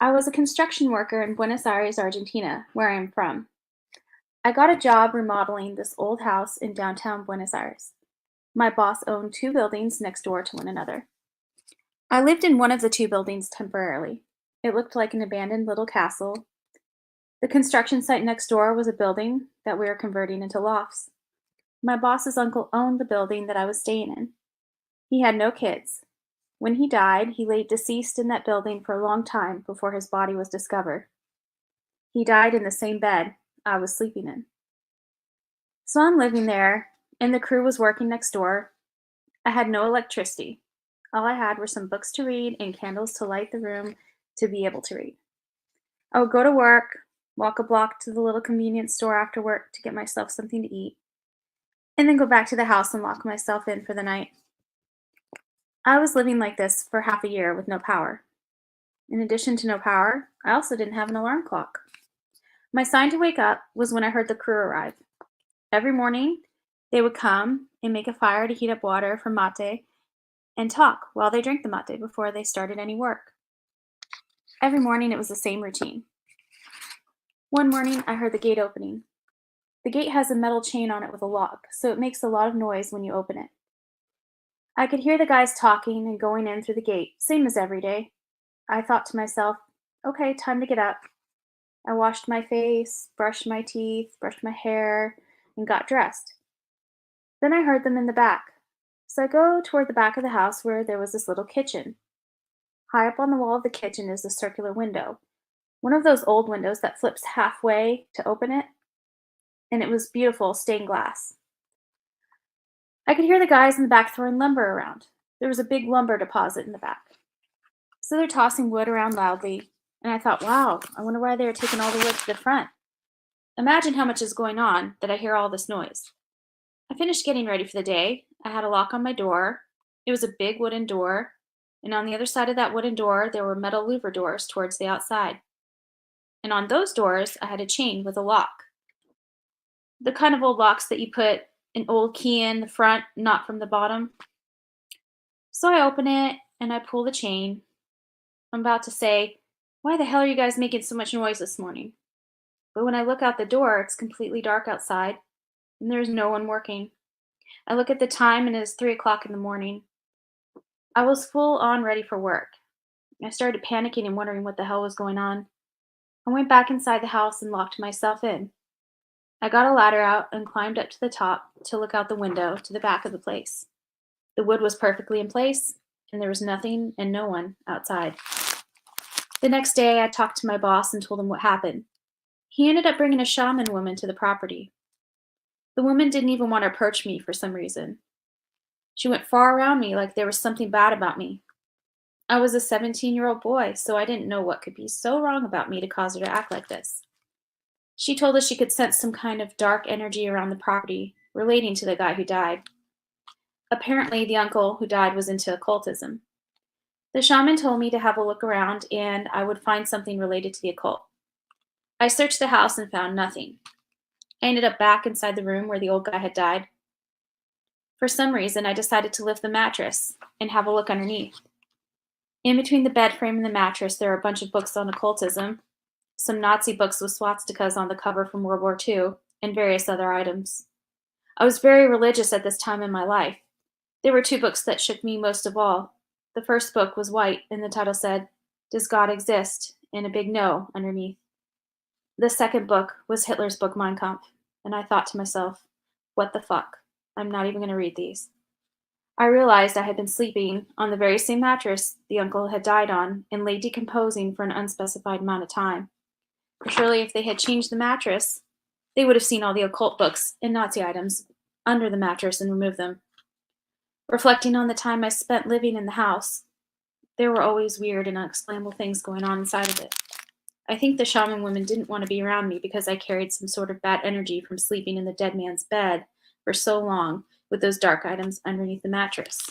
I was a construction worker in Buenos Aires, Argentina, where I am from. I got a job remodeling this old house in downtown Buenos Aires. My boss owned two buildings next door to one another. I lived in one of the two buildings temporarily. It looked like an abandoned little castle. The construction site next door was a building that we were converting into lofts. My boss's uncle owned the building that I was staying in. He had no kids. When he died, he lay deceased in that building for a long time before his body was discovered. He died in the same bed I was sleeping in. So I'm living there, and the crew was working next door. I had no electricity. All I had were some books to read and candles to light the room to be able to read. I would go to work, walk a block to the little convenience store after work to get myself something to eat, and then go back to the house and lock myself in for the night. I was living like this for half a year with no power. In addition to no power, I also didn't have an alarm clock. My sign to wake up was when I heard the crew arrive. Every morning, they would come and make a fire to heat up water for mate and talk while they drank the mate before they started any work. Every morning, it was the same routine. One morning, I heard the gate opening. The gate has a metal chain on it with a lock, so it makes a lot of noise when you open it. I could hear the guys talking and going in through the gate, same as every day. I thought to myself, okay, time to get up. I washed my face, brushed my teeth, brushed my hair, and got dressed. Then I heard them in the back. So I go toward the back of the house where there was this little kitchen. High up on the wall of the kitchen is a circular window, one of those old windows that flips halfway to open it, and it was beautiful stained glass. I could hear the guys in the back throwing lumber around. There was a big lumber deposit in the back. So they're tossing wood around loudly, and I thought, wow, I wonder why they're taking all the wood to the front. Imagine how much is going on that I hear all this noise. I finished getting ready for the day. I had a lock on my door. It was a big wooden door, and on the other side of that wooden door, there were metal louver doors towards the outside. And on those doors, I had a chain with a lock. The kind of old locks that you put an old key in the front, not from the bottom. So I open it, and I pull the chain. I'm about to say, why the hell are you guys making so much noise this morning? But when I look out the door, it's completely dark outside, and there's no one working. I look at the time, and it is 3 o'clock in the morning. I was full on ready for work. I started panicking and wondering what the hell was going on. I went back inside the house and locked myself in. I got a ladder out and climbed up to the top to look out the window to the back of the place. The wood was perfectly in place, and there was nothing and no one outside. The next day, I talked to my boss and told him what happened. He ended up bringing a shaman woman to the property. The woman didn't even want to approach me for some reason. She went far around me like there was something bad about me. I was a 17-year-old boy, so I didn't know what could be so wrong about me to cause her to act like this. She told us she could sense some kind of dark energy around the property relating to the guy who died. Apparently, the uncle who died was into occultism. The shaman told me to have a look around and I would find something related to the occult. I searched the house and found nothing. I ended up back inside the room where the old guy had died. For some reason, I decided to lift the mattress and have a look underneath. In between the bed frame and the mattress, there are a bunch of books on occultism, some Nazi books with swastikas on the cover from World War II, and various other items. I was very religious at this time in my life. There were two books that shook me most of all. The first book was white, and the title said, "Does God Exist?" and a big no underneath. The second book was Hitler's book Mein Kampf, and I thought to myself, what the fuck? I'm not even going to read these. I realized I had been sleeping on the very same mattress the uncle had died on and lay decomposing for an unspecified amount of time. Surely if they had changed the mattress, they would have seen all the occult books and Nazi items under the mattress and removed them. Reflecting on the time I spent living in the house, there were always weird and unexplainable things going on inside of it. I think the shaman woman didn't want to be around me because I carried some sort of bad energy from sleeping in the dead man's bed for so long with those dark items underneath the mattress.